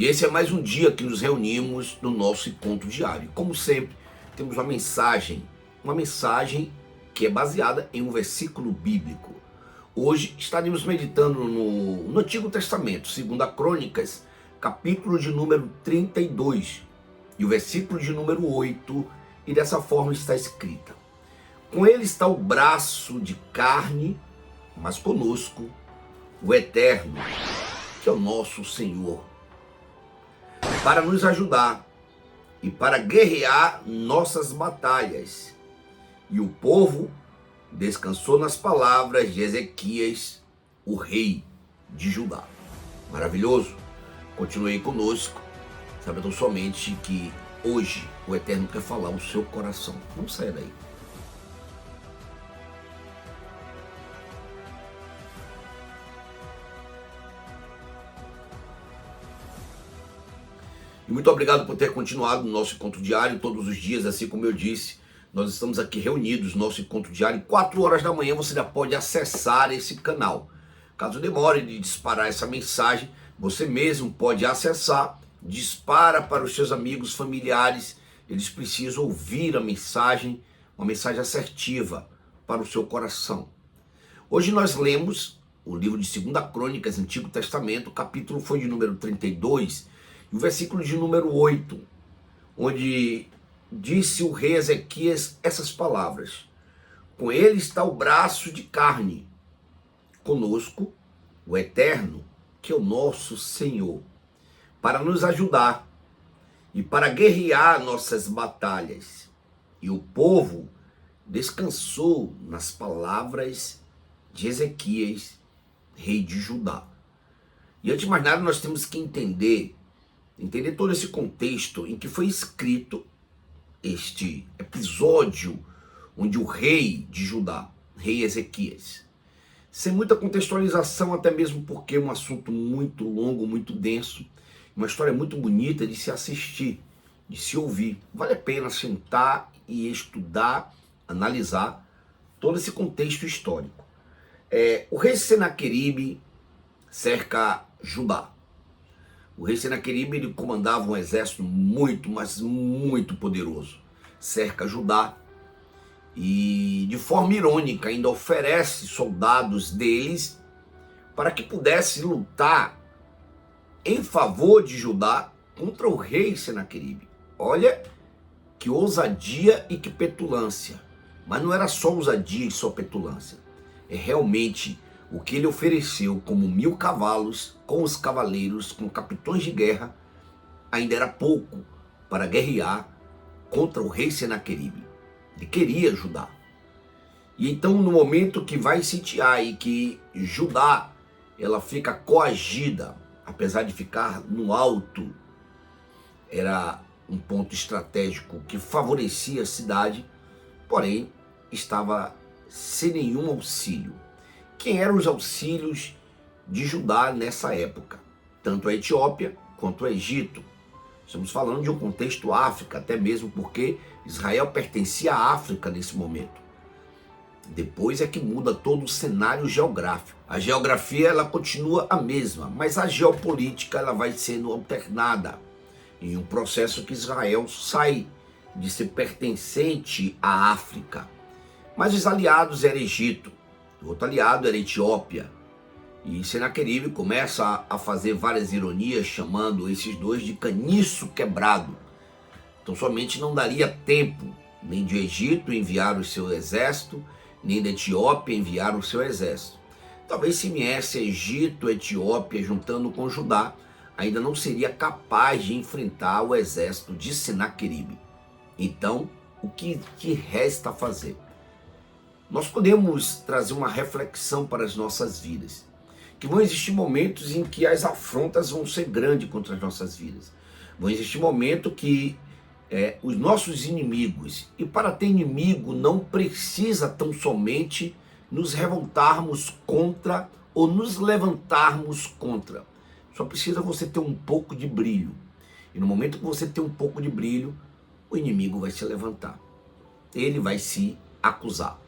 esse é mais um dia que nos reunimos no nosso encontro diário. Como sempre, temos uma mensagem que é baseada em um versículo bíblico. Hoje estaremos meditando no Antigo Testamento, 2 Crônicas, capítulo de número 32, e o versículo de número 8, e dessa forma está escrita: com ele está o braço de carne, mas conosco o Eterno, que é o nosso Senhor, para nos ajudar e para guerrear nossas batalhas. E o povo descansou nas palavras de Ezequias, o rei de Judá. Maravilhoso? Continue conosco, sabendo somente que hoje o Eterno quer falar o seu coração. Não saia daí. E muito obrigado por ter continuado no nosso encontro diário todos os dias, assim como eu disse. Nós estamos aqui reunidos no nosso encontro diário. 4 horas da manhã você já pode acessar esse canal. Caso demore de disparar essa mensagem, você mesmo pode acessar, dispara para os seus amigos, familiares. Eles precisam ouvir a mensagem, uma mensagem assertiva para o seu coração. Hoje nós lemos o livro de 2 Crônicas, Antigo Testamento, o capítulo foi de número 32, e o versículo de número 8, onde disse o rei Ezequias essas palavras: com ele está o braço de carne, conosco o Eterno, que é o nosso Senhor, para nos ajudar e para guerrear nossas batalhas. E o povo descansou nas palavras de Ezequias, rei de Judá. E antes de mais nada, nós temos que entender todo esse contexto em que foi escrito este episódio onde o rei de Judá, rei Ezequias, sem muita contextualização, até mesmo porque é um assunto muito longo, muito denso, uma história muito bonita de se assistir, de se ouvir. Vale a pena sentar e estudar, analisar todo esse contexto histórico. O rei Senaqueribe cerca Judá. O rei Senaqueribe, ele comandava um exército muito, mas muito poderoso. Cerca Judá e, de forma irônica, ainda oferece soldados deles para que pudesse lutar em favor de Judá contra o rei Senaqueribe. Olha que ousadia e que petulância. Mas não era só ousadia e só petulância. É realmente o que ele ofereceu como 1000 cavalos, com os cavaleiros, com capitões de guerra, ainda era pouco para guerrear contra o rei Senaqueribe. Ele queria Judá. E então, no momento que vai sitiar e que Judá ela fica coagida, apesar de ficar no alto, era um ponto estratégico que favorecia a cidade, porém estava sem nenhum auxílio. Quem eram os auxílios de Judá nessa época? Tanto a Etiópia quanto o Egito. Estamos falando de um contexto África, até mesmo porque Israel pertencia à África nesse momento. Depois é que muda todo o cenário geográfico. A geografia ela continua a mesma, mas a geopolítica ela vai sendo alternada em um processo que Israel sai de ser pertencente à África. Mas os aliados eram Egito, o outro aliado era Etiópia. E Senaqueribe começa a fazer várias ironias, chamando esses dois de caniço quebrado. Então somente não daria tempo nem de Egito enviar o seu exército, nem da Etiópia enviar o seu exército. Talvez se viesse Egito, Etiópia, juntando com Judá, ainda não seria capaz de enfrentar o exército de Senaqueribe. Então, o que resta fazer? Nós podemos trazer uma reflexão para as nossas vidas, que vão existir momentos em que as afrontas vão ser grandes contra as nossas vidas. Vão existir momentos que os nossos inimigos, e para ter inimigo não precisa tão somente nos revoltarmos contra ou nos levantarmos contra. Só precisa você ter um pouco de brilho. E no momento que você tem um pouco de brilho, o inimigo vai se levantar. Ele vai se acusar.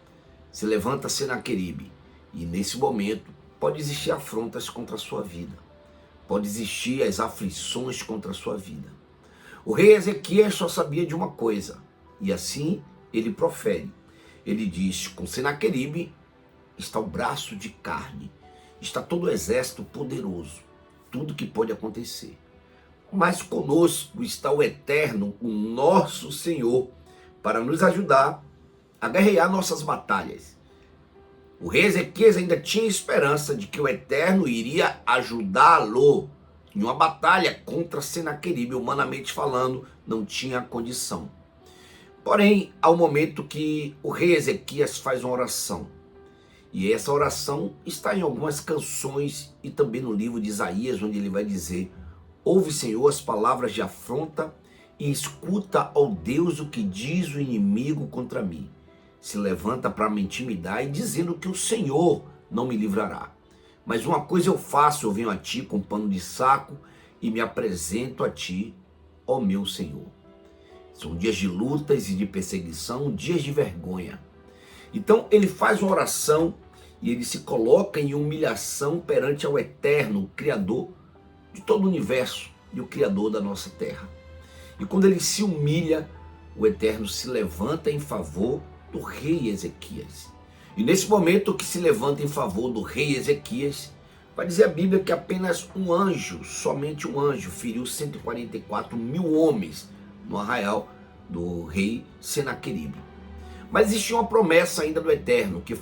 Se levanta Senaqueribe. E nesse momento pode existir afrontas contra a sua vida. pode existir as aflições contra a sua vida. O rei Ezequias só sabia de uma coisa, e assim ele profere. Ele diz: com Senaqueribe está o braço de carne, está todo o exército poderoso, tudo que pode acontecer. Mas conosco está o Eterno, o nosso Senhor, para nos ajudar a guerrear nossas batalhas. O rei Ezequias ainda tinha esperança de que o Eterno iria ajudá-lo em uma batalha contra Senaqueribe. Humanamente falando, não tinha condição. Porém, há um momento que o rei Ezequias faz uma oração. E essa oração está em algumas canções e também no livro de Isaías, onde ele vai dizer: ouve, Senhor, as palavras de afronta e escuta, ó Deus, o que diz o inimigo contra mim. Se levanta para me intimidar e dizendo que o Senhor não me livrará. Mas uma coisa eu faço, eu venho a ti com pano de saco e me apresento a ti, ó meu Senhor. São dias de lutas e de perseguição, dias de vergonha. Então ele faz uma oração e ele se coloca em humilhação perante ao Eterno, o Criador de todo o universo e o Criador da nossa terra. E quando ele se humilha, o Eterno se levanta em favor do rei Ezequias. E nesse momento que se levanta em favor do rei Ezequias, vai dizer a Bíblia que apenas um anjo, somente um anjo, feriu 144 mil homens no arraial do rei Senaqueribe. Mas existia uma promessa ainda do Eterno, que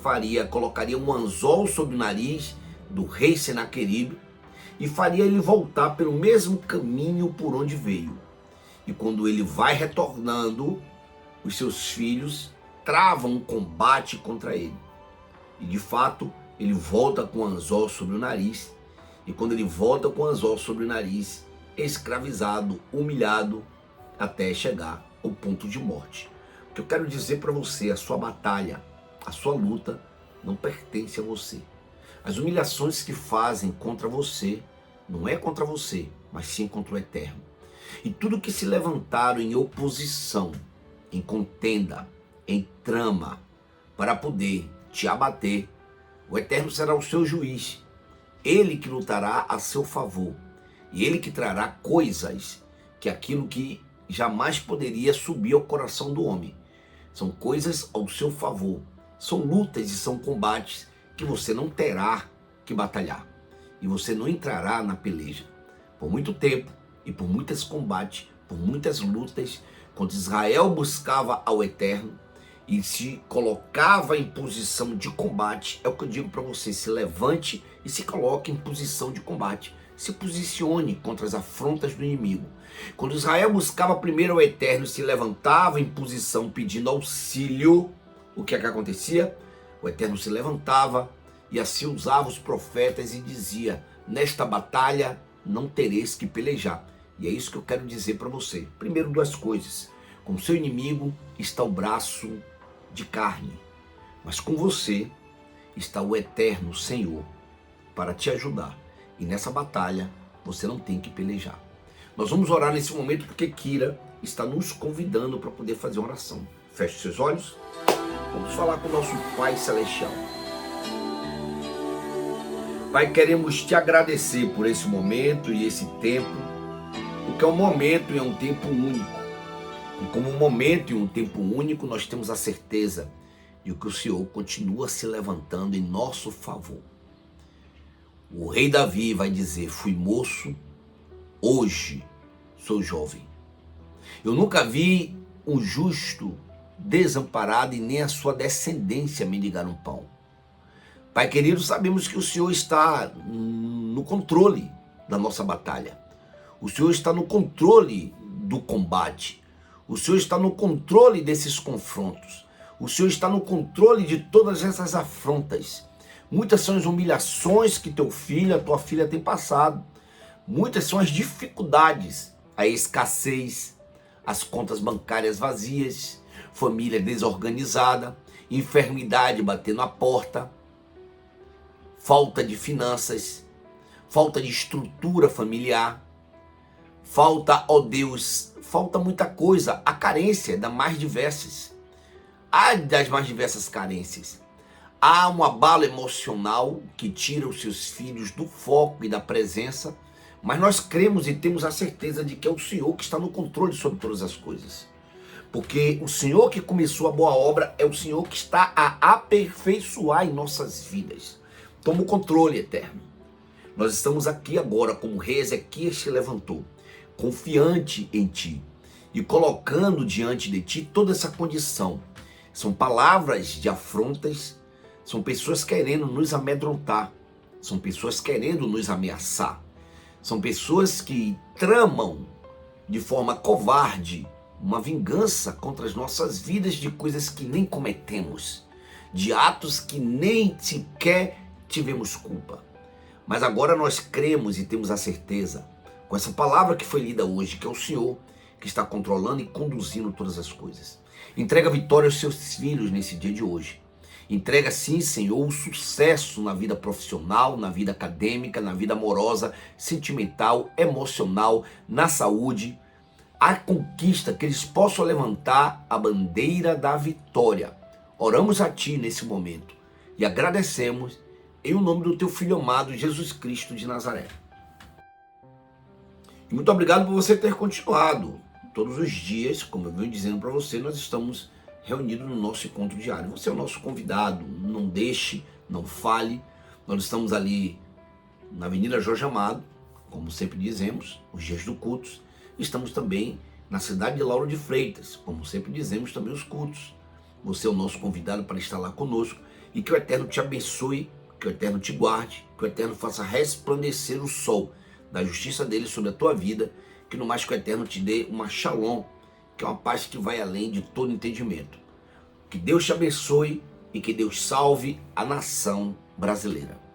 colocaria um anzol sobre o nariz do rei Senaqueribe e faria ele voltar pelo mesmo caminho por onde veio. E quando ele vai retornando, os seus filhos travam um combate contra ele. E de fato, ele volta com o anzol sobre o nariz. E quando ele volta com o anzol sobre o nariz, é escravizado, humilhado, até chegar ao ponto de morte. O que eu quero dizer para você: a sua batalha, a sua luta não pertence a você. As humilhações que fazem contra você, não é contra você, mas sim contra o Eterno. E tudo que se levantaram em oposição, em contenda, em trama, para poder te abater, o Eterno será o seu juiz. Ele que lutará a seu favor. E ele que trará coisas que aquilo que jamais poderia subir ao coração do homem. São coisas ao seu favor. São lutas e são combates que você não terá que batalhar. E você não entrará na peleja. Por muito tempo e por muitos combates, por muitas lutas, quando Israel buscava ao Eterno e se colocava em posição de combate, é o que eu digo para você: se levante e se coloque em posição de combate. Se posicione contra as afrontas do inimigo. Quando Israel buscava primeiro ao Eterno e se levantava em posição pedindo auxílio, o que é que acontecia? O Eterno se levantava e assim usava os profetas e dizia: nesta batalha não tereis que pelejar. E é isso que eu quero dizer para você. Primeiro, duas coisas: com o seu inimigo está o braço de carne, mas com você está o Eterno Senhor para te ajudar. E nessa batalha você não tem que pelejar. Nós vamos orar nesse momento porque Kira está nos convidando para poder fazer uma oração. Feche seus olhos. Vamos falar com o nosso Pai Celestial. Pai, queremos te agradecer por esse momento e esse tempo, porque é um momento e é um tempo único. E como um momento e um tempo único, nós temos a certeza de que o Senhor continua se levantando em nosso favor. O rei Davi vai dizer: fui moço, hoje sou jovem. Eu nunca vi um justo desamparado e nem a sua descendência mendigar um pão. Pai querido, sabemos que o Senhor está no controle da nossa batalha. O Senhor está no controle do combate. O Senhor está no controle desses confrontos. O Senhor está no controle de todas essas afrontas. Muitas são as humilhações que teu filho, a tua filha tem passado. Muitas são as dificuldades, a escassez, as contas bancárias vazias, família desorganizada, enfermidade batendo a porta, falta de finanças, falta de estrutura familiar, falta, ó Deus, falta muita coisa, a carência das mais diversas. Há das mais diversas carências. Há um abalo emocional que tira os seus filhos do foco e da presença, Mas nós cremos e temos a certeza de que é o Senhor que está no controle sobre todas as coisas. Porque o Senhor que começou a boa obra é o Senhor que está a aperfeiçoar em nossas vidas. Toma o controle, Eterno. Nós estamos aqui agora, como o rei Ezequias se levantou, confiante em Ti e colocando diante de Ti toda essa condição. São palavras de afrontas, são pessoas querendo nos amedrontar, são pessoas querendo nos ameaçar, são pessoas que tramam de forma covarde uma vingança contra as nossas vidas de coisas que nem cometemos, de atos que nem sequer tivemos culpa. Mas agora nós cremos e temos a certeza, com essa palavra que foi lida hoje, que é o Senhor que está controlando e conduzindo todas as coisas. Entrega vitória aos seus filhos nesse dia de hoje. Entrega sim, Senhor, o sucesso na vida profissional, na vida acadêmica, na vida amorosa, sentimental, emocional, na saúde. A conquista, que eles possam levantar a bandeira da vitória. Oramos a Ti nesse momento e agradecemos em o nome do Teu Filho amado, Jesus Cristo de Nazaré. E muito obrigado por você ter continuado. Todos os dias, como eu venho dizendo para você, nós estamos reunidos no nosso encontro diário. Você é o nosso convidado, não deixe, não fale. Nós estamos ali na Avenida Jorge Amado, como sempre dizemos, os dias do cultos. Estamos também na cidade de Lauro de Freitas, como sempre dizemos, também os cultos. Você é o nosso convidado para estar lá conosco e que o Eterno te abençoe, que o Eterno te guarde, que o Eterno faça resplandecer o sol da justiça dele sobre a tua vida, que no mais que o Eterno te dê uma shalom, que é uma paz que vai além de todo entendimento. Que Deus te abençoe e que Deus salve a nação brasileira.